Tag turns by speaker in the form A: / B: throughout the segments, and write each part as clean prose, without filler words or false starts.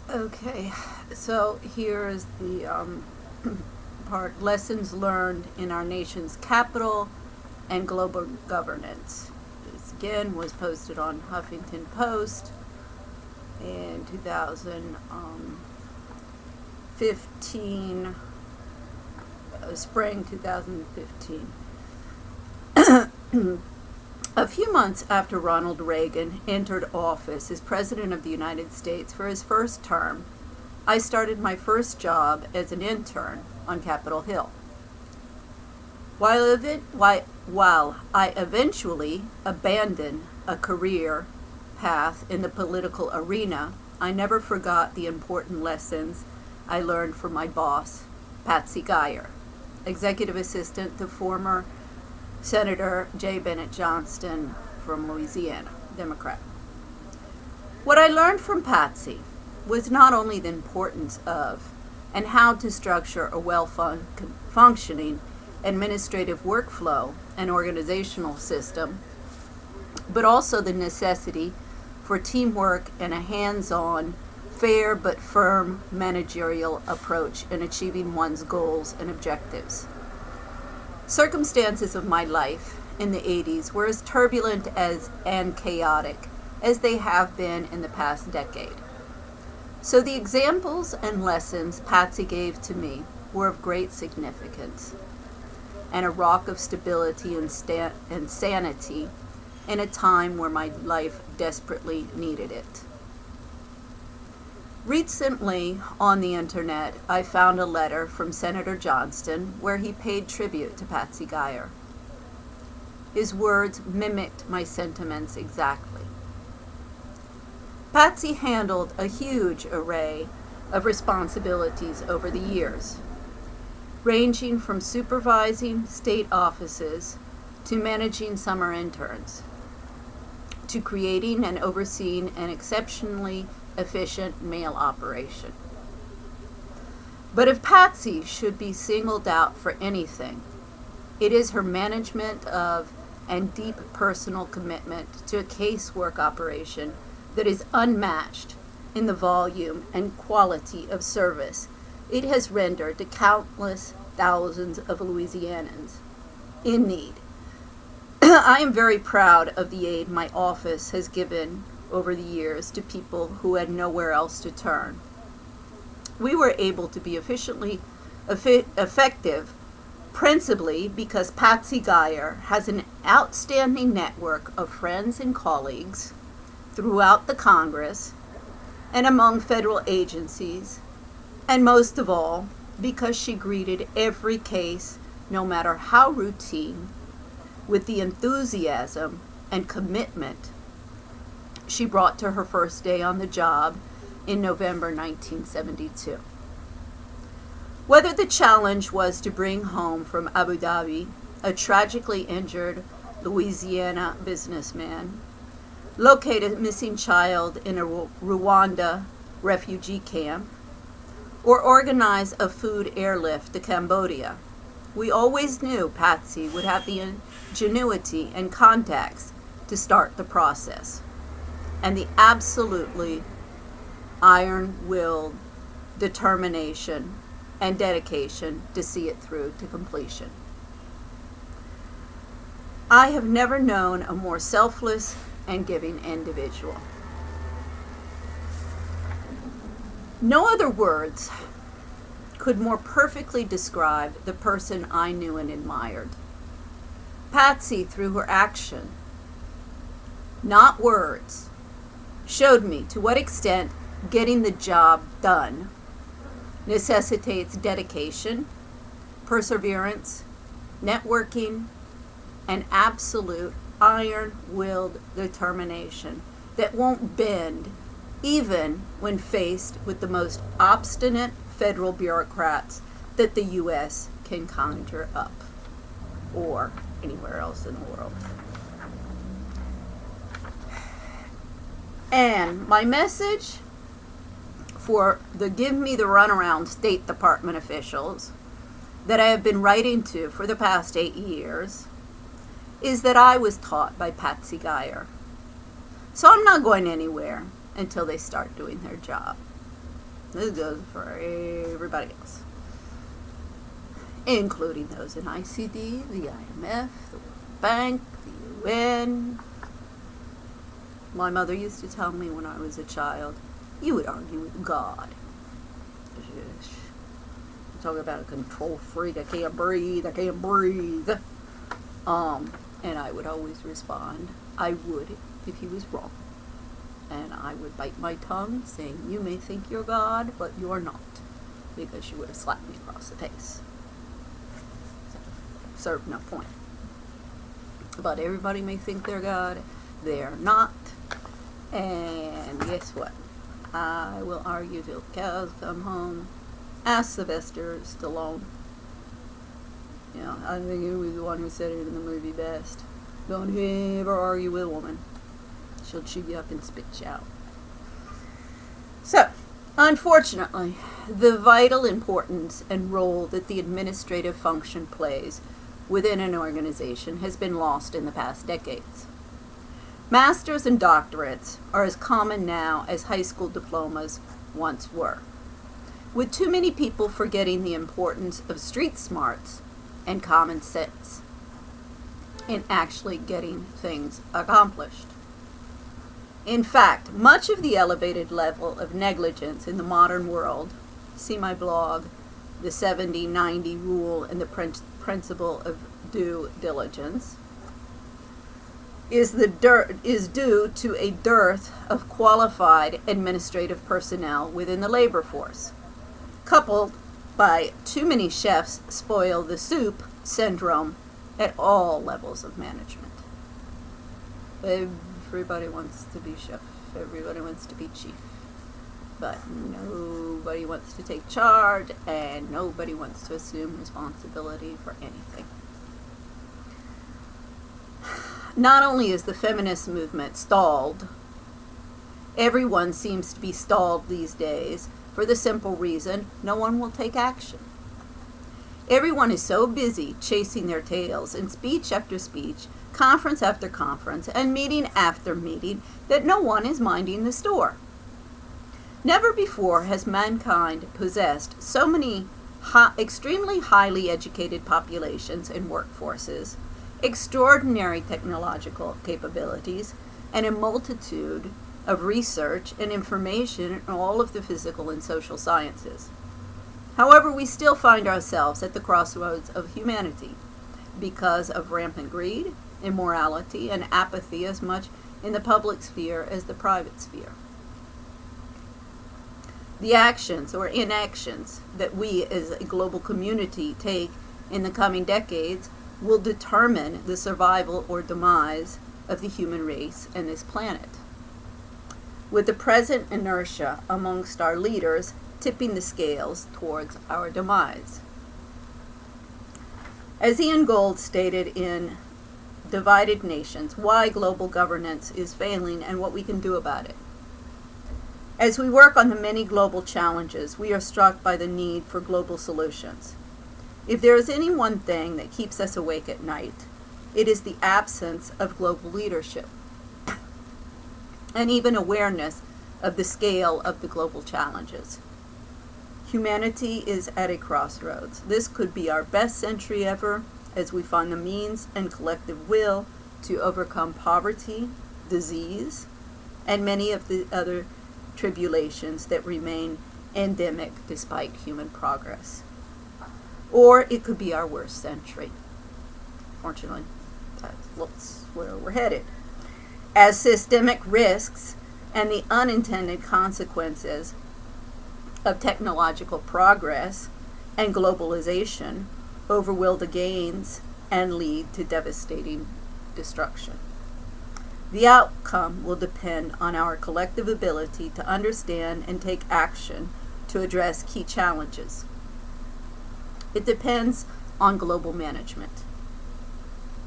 A: Okay, so here is the part, lessons learned in our nation's capital and global governance. This again was posted on Huffington Post in 2015, spring 2015. A few months after Ronald Reagan entered office as President of the United States for his first term, I started my first job as an intern on Capitol Hill. While I eventually abandoned a career path in the political arena, I never forgot the important lessons I learned from my boss, Patsy Guyers, executive assistant to former Senator J. Bennett Johnston from Louisiana, Democrat. What I learned from Patsy was not only the importance of and how to structure a well-functioning administrative workflow and organizational system, but also the necessity for teamwork and a hands-on, fair but firm managerial approach in achieving one's goals and objectives. Circumstances of my life in the 80s were as turbulent and chaotic as they have been in the past decade. So the examples and lessons Patsy gave to me were of great significance and a rock of stability and sanity in a time where my life desperately needed it. Recently, on the internet, I found a letter from Senator Johnston where he paid tribute to Patsy Guyers. His words mimicked my sentiments exactly. Patsy handled a huge array of responsibilities over the years, ranging from supervising state offices to managing summer interns, to creating and overseeing an exceptionally efficient mail operation. But if Patsy should be singled out for anything, it is her management of and deep personal commitment to a casework operation that is unmatched in the volume and quality of service it has rendered to countless thousands of Louisianans in need. I am very proud of the aid my office has given over the years to people who had nowhere else to turn. We were able to be efficiently effective principally because Patsy Guyers has an outstanding network of friends and colleagues throughout the Congress and among federal agencies, and most of all, because she greeted every case, no matter how routine, with the enthusiasm and commitment she brought to her first day on the job in November 1972. Whether the challenge was to bring home from Abu Dhabi a tragically injured Louisiana businessman, locate a missing child in a Rwanda refugee camp, or organize a food airlift to Cambodia, we always knew Patsy would have the ingenuity and contacts to start the process, and the absolutely iron-willed determination and dedication to see it through to completion. I have never known a more selfless and giving individual. No other words could more perfectly describe the person I knew and admired. Patsy, through her action, not words, showed me to what extent getting the job done necessitates dedication, perseverance, networking, and absolute iron-willed determination that won't bend even when faced with the most obstinate federal bureaucrats that the U.S. can conjure up, or anywhere else in the world. And my message for the give me the runaround State Department officials that I have been writing to for the past 8 years is that I was taught by Patsy Guyers. So I'm not going anywhere until they start doing their job. This goes for everybody else, including those in ICD, the IMF, the World Bank, the UN. My mother used to tell me when I was a child, you would argue with God. Talk about a control freak, I can't breathe. And I would always respond, I would if he was wrong. And I would bite my tongue, saying, you may think you're God, but you're not, because you would have slapped me across the face. So, served no point. But everybody may think they're God, they're not. And guess what? I will argue till the cows come home. Ask Sylvester Stallone. You know, I think he was the one who said it in the movie best. Don't ever argue with a woman. She'll chew you up and spit you out. So, unfortunately, the vital importance and role that the administrative function plays within an organization has been lost in the past decades. Masters and doctorates are as common now as high school diplomas once were, with too many people forgetting the importance of street smarts and common sense in actually getting things accomplished. In fact, much of the elevated level of negligence in the modern world, see my blog, The 70-90 Rule and the Principle of Due Diligence, is due to a dearth of qualified administrative personnel within the labor force, coupled by too many chefs spoil the soup syndrome at all levels of management. Everybody wants to be chef, everybody wants to be chief, but nobody wants to take charge and nobody wants to assume responsibility for anything. Not only is the feminist movement stalled, everyone seems to be stalled these days for the simple reason no one will take action. Everyone is so busy chasing their tails in speech after speech, conference after conference, and meeting after meeting that no one is minding the store. Never before has mankind possessed so many extremely highly educated populations and workforces, extraordinary technological capabilities, and a multitude of research and information in all of the physical and social sciences. However, we still find ourselves at the crossroads of humanity because of rampant greed, immorality, and apathy as much in the public sphere as the private sphere. The actions or inactions that we as a global community take in the coming decades will determine the survival or demise of the human race and this planet. With the present inertia amongst our leaders tipping the scales towards our demise. As Ian Gold stated in Divided Nations, Why Global Governance is Failing and What We Can Do About It. As we work on the many global challenges, we are struck by the need for global solutions. If there is any one thing that keeps us awake at night, it is the absence of global leadership and even awareness of the scale of the global challenges. Humanity is at a crossroads. This could be our best century ever as we find the means and collective will to overcome poverty, disease, and many of the other tribulations that remain endemic despite human progress. Or it could be our worst century. Fortunately, that's where we're headed. As systemic risks and the unintended consequences of technological progress and globalization overwhelm the gains and lead to devastating destruction. The outcome will depend on our collective ability to understand and take action to address key challenges. It depends on global management.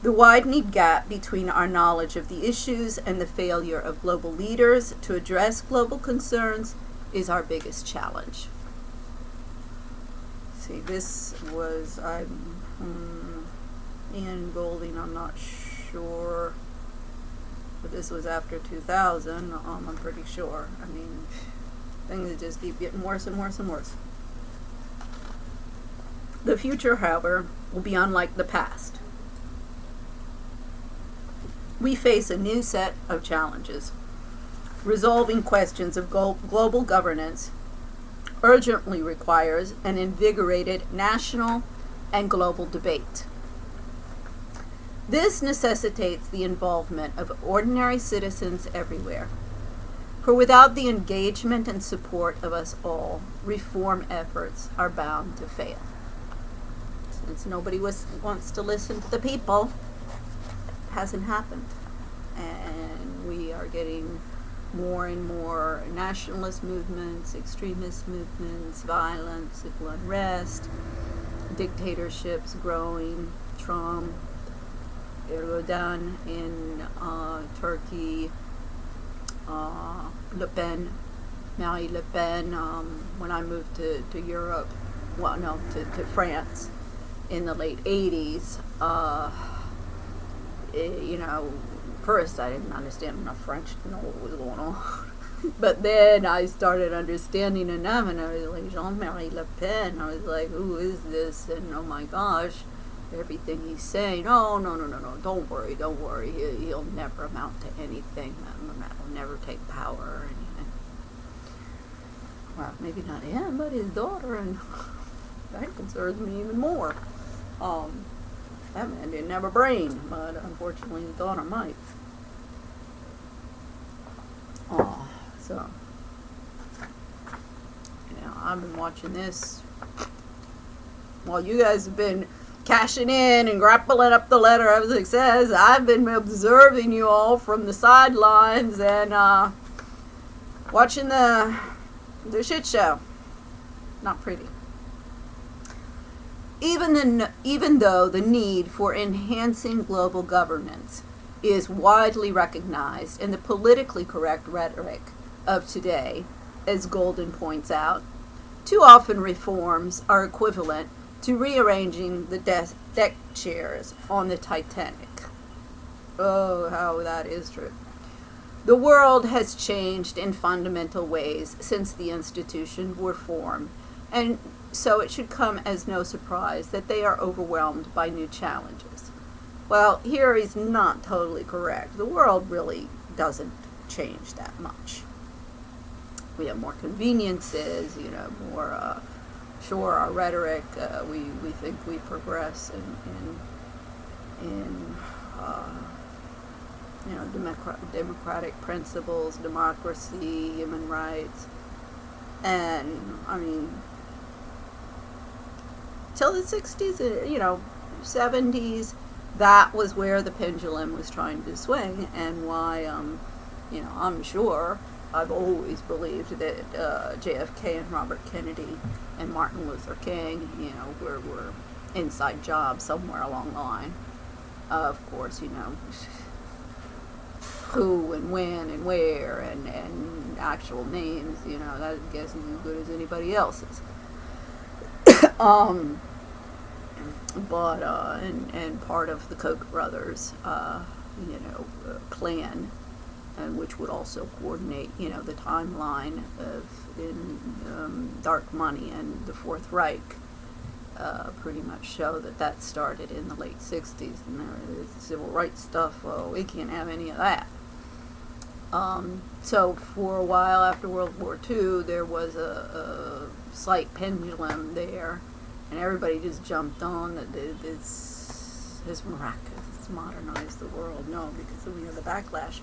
A: The widening gap between our knowledge of the issues and the failure of global leaders to address global concerns is our biggest challenge. See, this was Ian Golding, I'm not sure, but this was after 2000, I'm pretty sure. I mean, Things just keep getting worse and worse and worse. The future, however, will be unlike the past. We face a new set of challenges. Resolving questions of global governance urgently requires an invigorated national and global debate. This necessitates the involvement of ordinary citizens everywhere. For without the engagement and support of us all, reform efforts are bound to fail. Since nobody wants to listen to the people, it hasn't happened. And we are getting more and more nationalist movements, extremist movements, violence, civil unrest, dictatorships growing, Trump, Erdogan in Turkey, Le Pen, Marine Le Pen. When I moved to Europe, to France in the late 80s, first I didn't understand enough French to know what was going on. But then I started understanding enough, and I was like, Jean-Marie Le Pen. I was like, who is this? And oh my gosh, everything he's saying, no, don't worry, he'll never amount to anything, he'll never take power or anything. Well, maybe not him, but his daughter, and that concerns me even more. That man didn't have a brain, but unfortunately his daughter might. So, I've been watching this while you guys have been cashing in and grappling up the ladder of success. I've been observing you all from the sidelines and watching the shit show. Not pretty. Even though the need for enhancing global governance is widely recognized in the politically correct rhetoric of today, as Golden points out, too often reforms are equivalent to rearranging the deck chairs on the Titanic. Oh, how that is true. The world has changed in fundamental ways since the institutions were formed, and so it should come as no surprise that they are overwhelmed by new challenges. Well, here he's not totally correct. The world really doesn't change that much. We have more conveniences, more, sure, our rhetoric, we think we progress in democratic principles, democracy, human rights, and, till the 60s, 70s, that was where the pendulum was trying to swing, and why, I'm sure I've always believed that JFK and Robert Kennedy and Martin Luther King, were inside jobs somewhere along the line. Of course, who and when and where and actual names, that I guess is as good as anybody else's. And part of the Koch brothers, plan, and which would also coordinate, the timeline of dark money and the Fourth Reich, pretty much show that started in the late 60s, and there is civil rights stuff. Well, we can't have any of that. So for a while after World War II, there was a slight pendulum there, and everybody just jumped on that this is miraculous. It's modernized the world. No, because we have the backlash.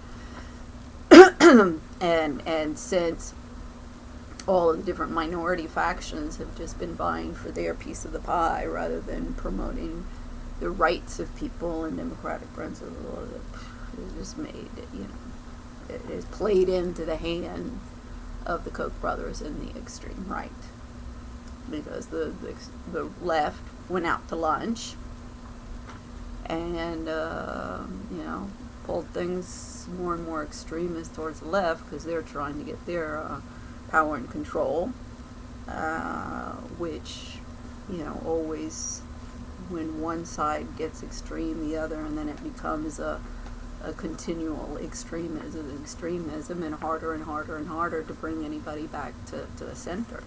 A: and since all of the different minority factions have just been vying for their piece of the pie rather than promoting the rights of people and democratic principles, it just made it is played into the hand of the Koch brothers and the extreme right, because the left went out to lunch and pulled things more and more extremist towards the left because they're trying to get their power and control, which always, when one side gets extreme, the other, and then it becomes a a continual extremism, and harder and harder to bring anybody back to the center.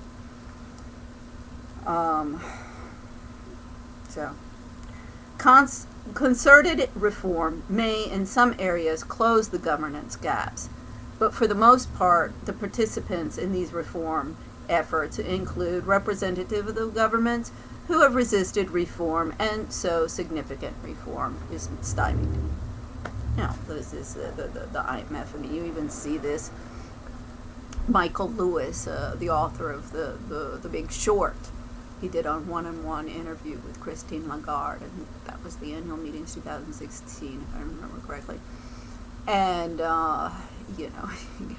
A: Concerted reform may, in some areas, close the governance gaps, but for the most part, the participants in these reform efforts include representatives of the governments who have resisted reform, and so significant reform is stymied. This is the IMF. I mean, you even see this. Michael Lewis, the author of the Big Short, he did a one-on-one interview with Christine Lagarde, and that was the annual meeting 2016, if I remember correctly. And you get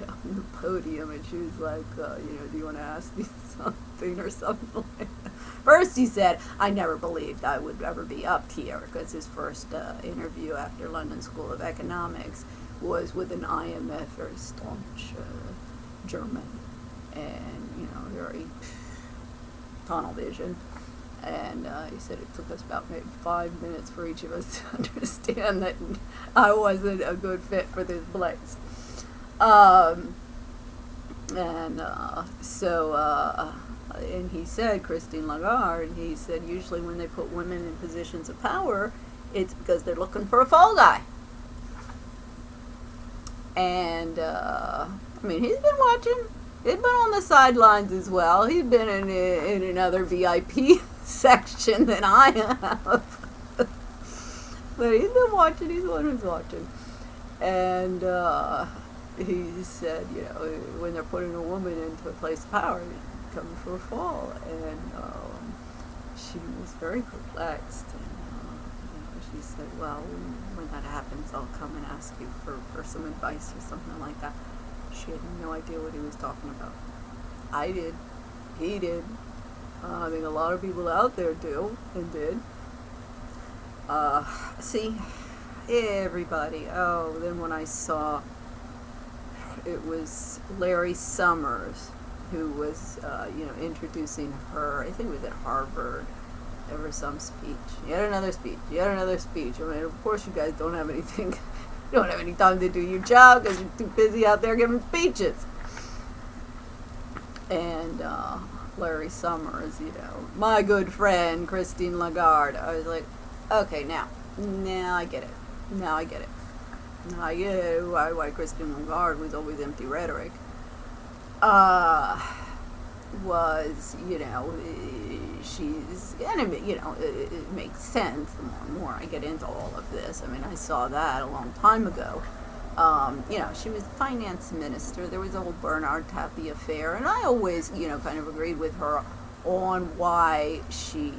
A: on the podium, and she was like, do you want to ask me something or something like that? First he said, I never believed I would ever be up here, because his first interview after London School of Economics was with an IMF, very staunch German, and, very tunnel vision. And he said it took us about maybe 5 minutes for each of us to understand that I wasn't a good fit for this place. And he said, Christine Lagarde, he said, usually when they put women in positions of power, it's because they're looking for a fall guy. And, he's been watching. He's been on the sidelines as well. He's been in another VIP section than I have. But he's been watching. He's the one who's watching. And he said, when they're putting a woman into a place of power, it's coming for a fall. And she was very perplexed. And she said, well, when that happens, I'll come and ask you for some advice or something like that. She had no idea what he was talking about. I did. He did. I think a lot of people out there do and did. See, everybody. Oh, then when I saw, it was Larry Summers who was, introducing her. I think it was at Harvard. There was some speech. Yet another speech. I mean, of course you guys don't have anything. You don't have any time to do your job because you're too busy out there giving speeches. And Larry Summers, my good friend Christine Lagarde. I was like, okay, now I get it. Now I get why Christine Lagarde was always empty rhetoric. She's, and it makes sense the more and more I get into all of this. I mean, I saw that a long time ago. She was finance minister. There was the whole Bernard Tapie affair, and I always, kind of agreed with her on why she,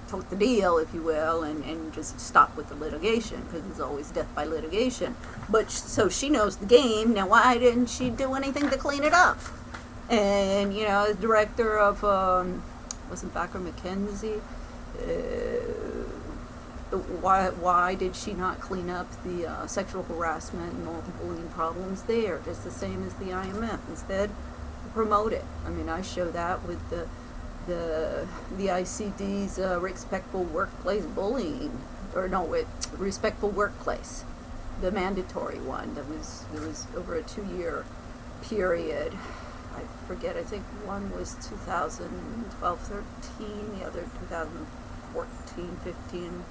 A: took the deal, if you will, and just stopped with the litigation, because it's always death by litigation. But so she knows the game. Now, why didn't she do anything to clean it up? And, as director of, wasn't Baker McKenzie, why did she not clean up the sexual harassment and all the bullying problems there, just the same as the IMF? Instead, promote it. I mean, I show that with the ICD's respectful workplace bullying, with respectful workplace, the mandatory one that was over a 2-year period. I forget, I think one was 2012-13, the other 2014-15.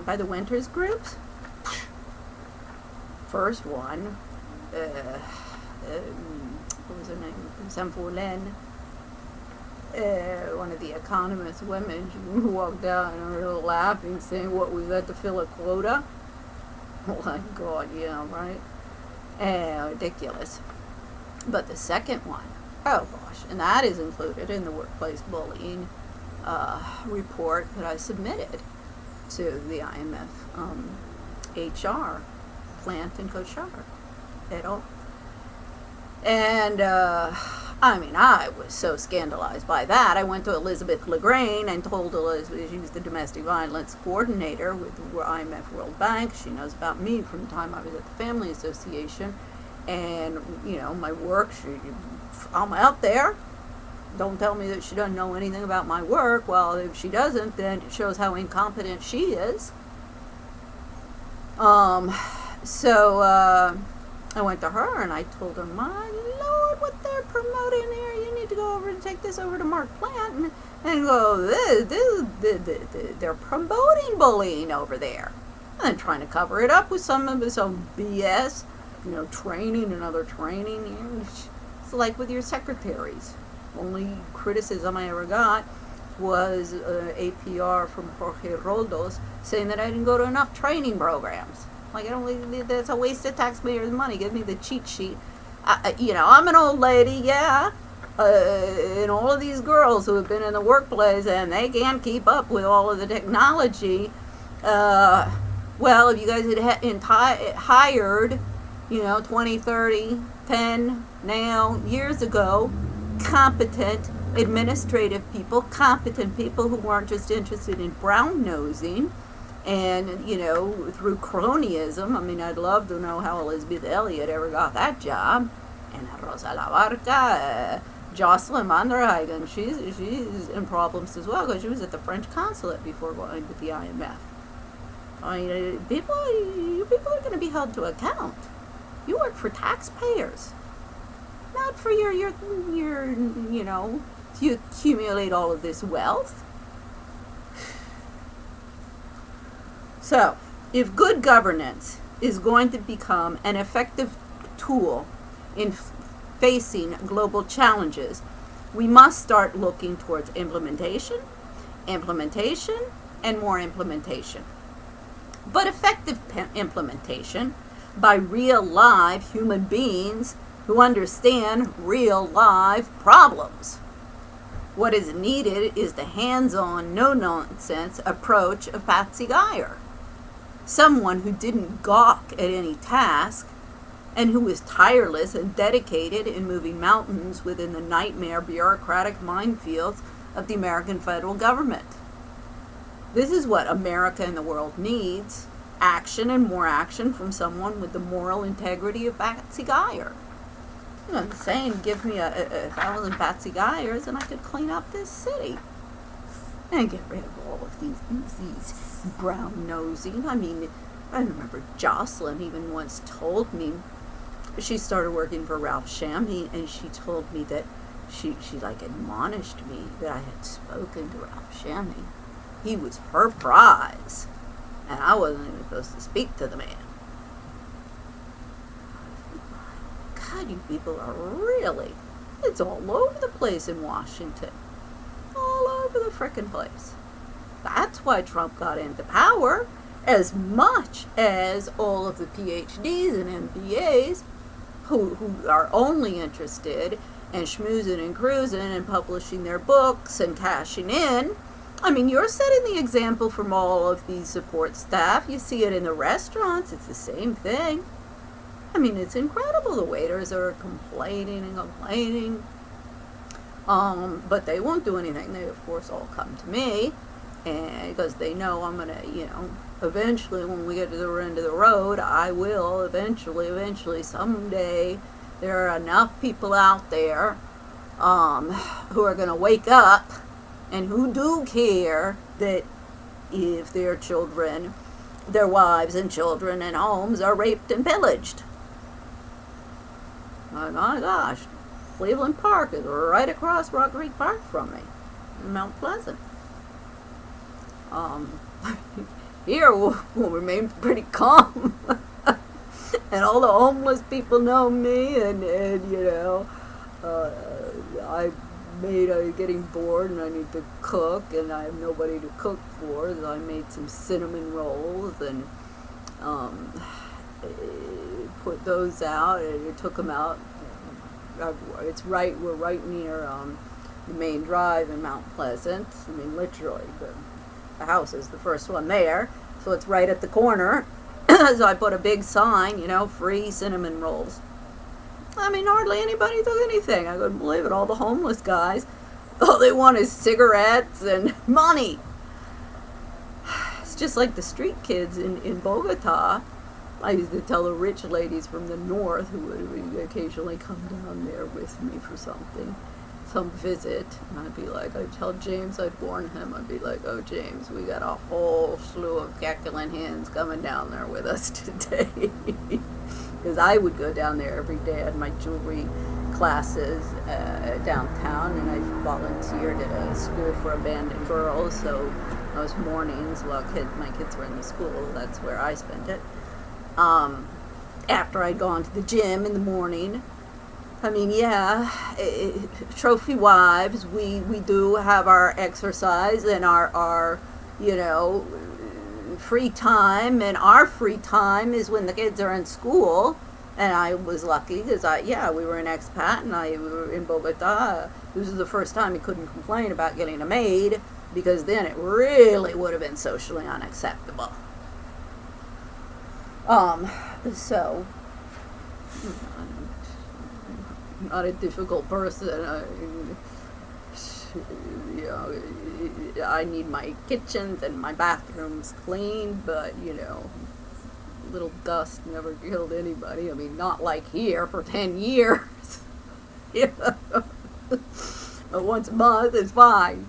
A: By the Winters groups. First one, what was her name? Saint-Pauline. One of the Economist women, who walked out and her laughing, saying, what, was that to fill a quota? Oh my God, yeah, right? Ridiculous. But the second one, oh gosh, and that is included in the workplace bullying report that I submitted to the IMF HR, Plant and Kochar, et al. And I was so scandalized by that. I went to Elizabeth Lagrange and told Elizabeth, she was the domestic violence coordinator with the IMF World Bank. She knows about me from the time I was at the Family Association. And, my work, I'm out there. Don't tell me that she doesn't know anything about my work. Well, if she doesn't, then it shows how incompetent she is. So I went to her and I told her, my Lord, what they're promoting here, you need to go over and take this over to Mark Plant and go, they're promoting bullying over there. And trying to cover it up with some BS, training and other training. It's like with your secretaries. Only criticism I ever got was APR from Jorge Roldos saying that I didn't go to enough training programs. Like, that's a waste of taxpayers' money. Give me the cheat sheet. I'm an old lady, yeah. And all of these girls who have been in the workplace and they can't keep up with all of the technology. Well, if you guys had hired, 20, 30, 10 now, years ago, competent administrative people, competent people who weren't just interested in brown-nosing, and, through cronyism. I mean, I'd love to know how Elizabeth Elliot ever got that job. And Rosa Labarca, Jocelyn Manderhagen, she's in problems as well because she was at the French consulate before going with the IMF. I mean, you people are going to be held to account. You work for taxpayers, not for your to accumulate all of this wealth. So, if good governance is going to become an effective tool in facing global challenges, we must start looking towards implementation, and more implementation. But effective implementation by real live human beings who understand real live problems. What is needed is the hands-on, no-nonsense approach of Patsy Guyers. Someone who didn't gawk at any task and who was tireless and dedicated in moving mountains within the nightmare bureaucratic minefields of the American federal government. This is what America and the world needs: action and more action from someone with the moral integrity of Patsy Guyers. I'm saying, give me a 1,000 Patsy Guyers and I could clean up this city and get rid of all of these brown nosing. I mean, I remember Jocelyn even once told me, she started working for Ralph Shammy, and she told me that she admonished me that I had spoken to Ralph Shammy. He was her prize, and I wasn't even supposed to speak to the man. God, you people are really, it's all over the place in Washington. All over the frickin' place. That's why Trump got into power, as much as all of the PhDs and MBAs who are only interested in schmoozing and cruising and publishing their books and cashing in. I mean, you're setting the example from all of these support staff. You see it in the restaurants. It's the same thing. I mean, it's incredible. The waiters are complaining and complaining. But they won't do anything. They, of course, all come to me. And because they know I'm going to, eventually when we get to the end of the road, I will eventually, someday, there are enough people out there who are going to wake up and who do care that if their children, their wives and children and homes are raped and pillaged. Oh my gosh, Cleveland Park is right across Rock Creek Park from me in Mount Pleasant. Here we'll remain pretty calm. And all the homeless people know me, and I getting bored and I need to cook, and I have nobody to cook for, so I made some cinnamon rolls and put those out, and it took them out. We're right near the main drive in Mount Pleasant. I mean, literally, the house is the first one there, so it's right at the corner. So I put a big sign, free cinnamon rolls. I mean, hardly anybody took anything. I couldn't believe it. All the homeless guys, all they want is cigarettes and money. It's just like the street kids in Bogota. I used to tell the rich ladies from the north who would occasionally come down there with me for something. some visit, and I'd be like, I'd tell James, I'd warn him, I'd be like, oh James, we got a whole slew of cackling hens coming down there with us today. Because I would go down there every day at my jewelry classes downtown, and I volunteered at a school for abandoned girls, so those mornings while my kids were in the school, that's where I spent it. After I'd gone to the gym in the morning, I mean, yeah, trophy wives, we do have our exercise and our free time, and our free time is when the kids are in school. And I was lucky because we were in expat, and we were in Bogota. This was the first time he couldn't complain about getting a maid, because then it really would have been socially unacceptable. So, I'm not a difficult person. I need my kitchens and my bathrooms clean, but, little dust never killed anybody. I mean, not like here for 10 years. Once a month is fine.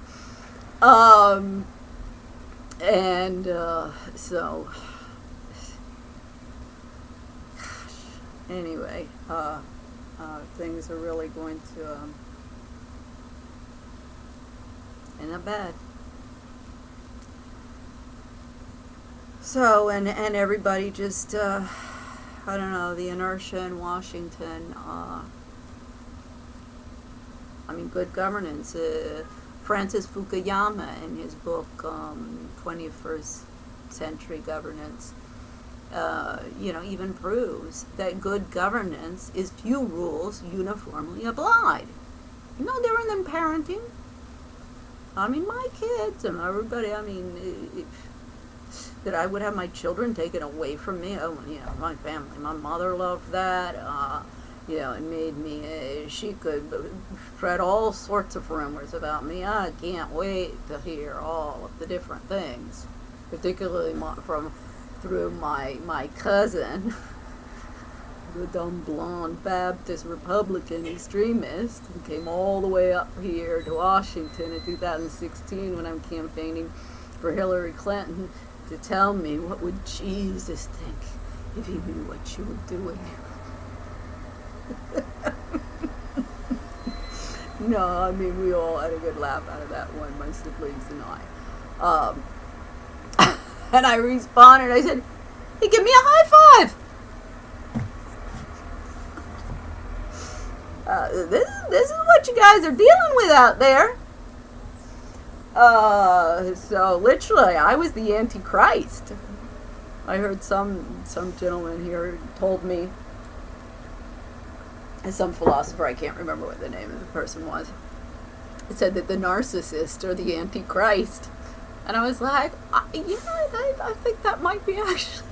A: So, anyway, things are really going to end up bad. So, and everybody just, I don't know, the inertia in Washington, good governance. Francis Fukuyama, in his book, 21st Century Governance, even proves that good governance is few rules uniformly applied. No different than parenting. My kids and everybody, that I would have my children taken away from me. My family, my mother loved that. It made me, she could spread all sorts of rumors about me. I can't wait to hear all of the different things, particularly through my cousin, the dumb blonde Baptist Republican extremist, who came all the way up here to Washington in 2016 when I'm campaigning for Hillary Clinton, to tell me what would Jesus think if he knew what you were doing. No, we all had a good laugh out of that one, my siblings and I. And I responded, I said, hey, give me a high five. This is what you guys are dealing with out there. So literally, I was the Antichrist. I heard some gentleman here told me, some philosopher, I can't remember what the name of the person was, said that the narcissists are the Antichrist. And I was like, I think that might be actually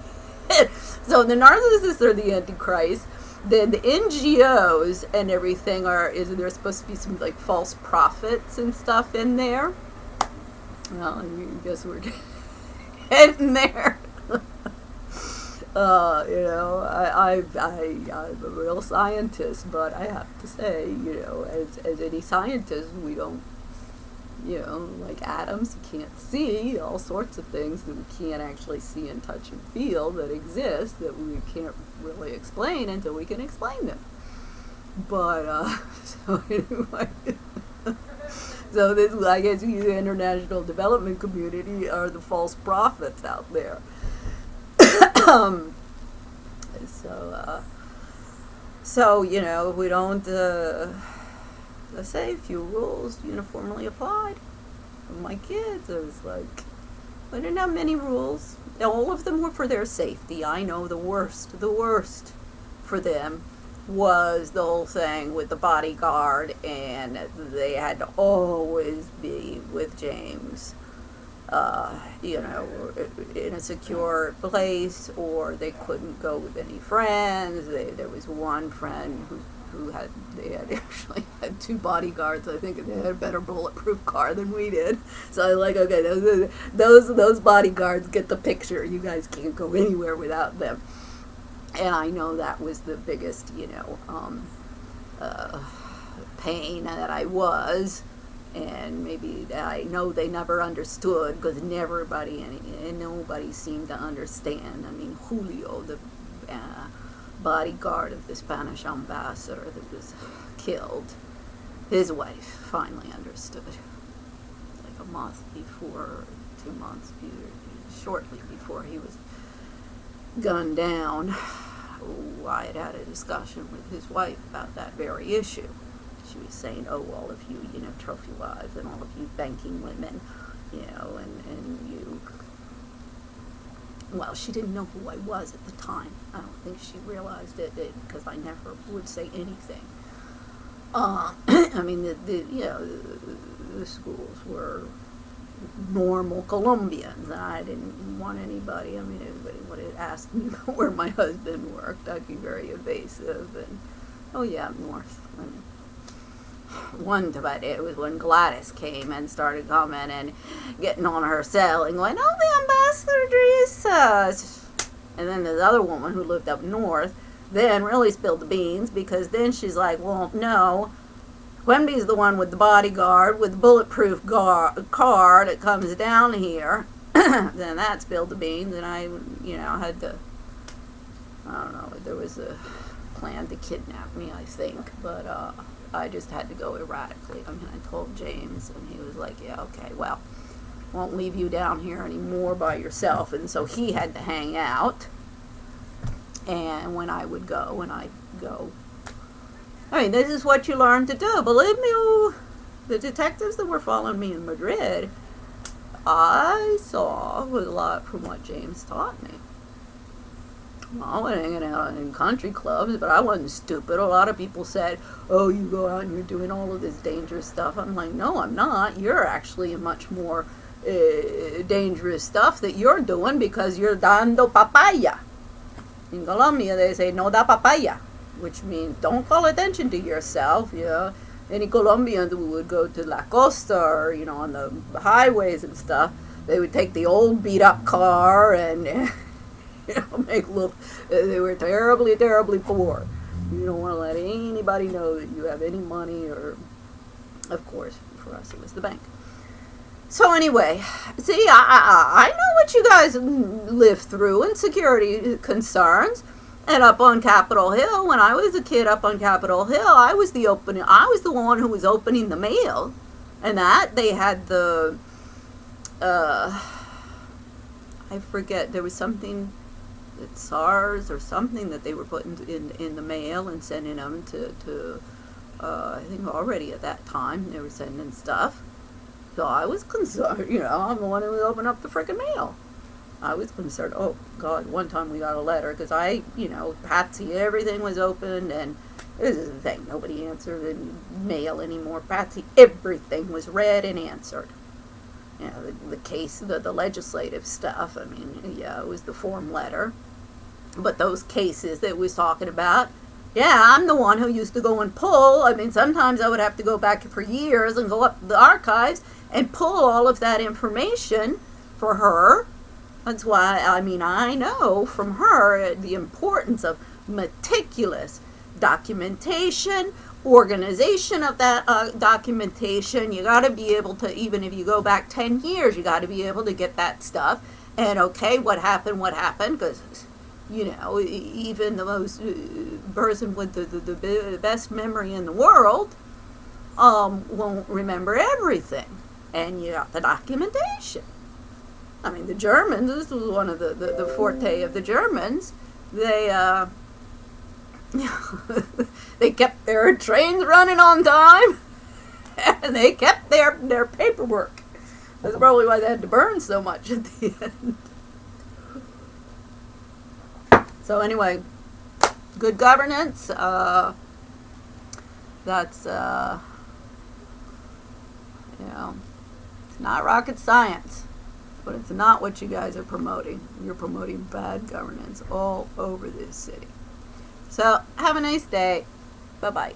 A: it. So the narcissists are the Antichrist. Then the NGOs and everything there's supposed to be some like false prophets and stuff in there. Well, I guess we're getting there. I'm a real scientist, but I have to say, as any scientist, we don't, like atoms, you can't see, all sorts of things that we can't actually see and touch and feel that exist that we can't really explain until we can explain them. But, so anyway, so this, I guess, the international development community are the false prophets out there. So we don't, let's say, a few rules uniformly applied. For my kids, I was like, I didn't have many rules. All of them were for their safety. I know the worst for them was the whole thing with the bodyguard, and they had to always be with James. In a secure place, or they couldn't go with any friends. There was one friend who had actually had two bodyguards. I think they had a better bulletproof car than we did. So I was like, okay, those bodyguards get the picture. You guys can't go anywhere without them. And I know that was the biggest, pain that I was, and maybe I know they never understood, because nobody seemed to understand. I mean, Julio, the bodyguard of the Spanish ambassador that was killed, his wife finally understood. Like a month before, 2 months, shortly before he was gunned down, I had had a discussion with his wife about that very issue. She was saying, oh, all of you, trophy wives, and all of you banking women, and you... Well, she didn't know who I was at the time. I don't think she realized it because I never would say anything. I mean, the schools were normal Colombians, and I didn't want anybody. I mean, everybody would have asked me where my husband worked. I'd be very evasive, and oh yeah, I'm north. And one about it was when Gladys came and started coming and getting on her cell and going, oh, the ambassador Teresa. And then this other woman who lived up north then really spilled the beans, because then she's like, well, no, Quemby's the one with the bodyguard with the bulletproof car that comes down here. Then that spilled the beans, and I, had to, I don't know, there was a plan to kidnap me, I think, but I just had to go erratically. I mean, I told James, and he was like, yeah, okay, well, won't leave you down here anymore by yourself. And so he had to hang out. And when I would go, I mean, this is what you learn to do. Believe me, the detectives that were following me in Madrid, I saw a lot from what James taught me. Well, I went hanging out in country clubs, but I wasn't stupid. A lot of people said, oh, you go out and you're doing all of this dangerous stuff. I'm like, no, I'm not. You're actually much more dangerous stuff that you're doing, because you're dando papaya. In Colombia, they say, no da papaya, which means don't call attention to yourself. Any Colombians who would go to La Costa, or, on the highways and stuff, they would take the old beat-up car and... make look, they were terribly, terribly poor. You don't want to let anybody know that you have any money, or, of course, for us it was the bank. So anyway, see, I know what you guys live through in security concerns. And up on Capitol Hill, when I was a kid up on Capitol Hill, I was the one who was opening the mail, and that they had the, I forget, there was something. SARS or something that they were putting in the mail and sending them to I think already at that time they were sending stuff. So I was concerned, I'm the one who opened up the frickin' mail. I was concerned, oh God, one time we got a letter, because Patsy, everything was opened, and this is the thing, nobody answered in mail anymore. Patsy, everything was read and answered. The case, the legislative stuff, I mean, yeah, it was the form letter. But those cases that we was talking about, yeah, I'm the one who used to go and pull. I mean, sometimes I would have to go back for years and go up to the archives and pull all of that information for her. That's why, I mean, I know from her the importance of meticulous documentation, organization of that documentation. You got to be able to, even if you go back 10 years, you got to be able to get that stuff. And okay, what happened, because, even the most person with the best memory in the world won't remember everything. And you got the documentation. I mean, the Germans, this was one of the forte of the Germans, they they kept their trains running on time, and they kept their paperwork. That's probably why they had to burn so much at the end. So anyway, good governance, that's, it's not rocket science, but it's not what you guys are promoting. You're promoting bad governance all over this city. So, have a nice day. Bye-bye.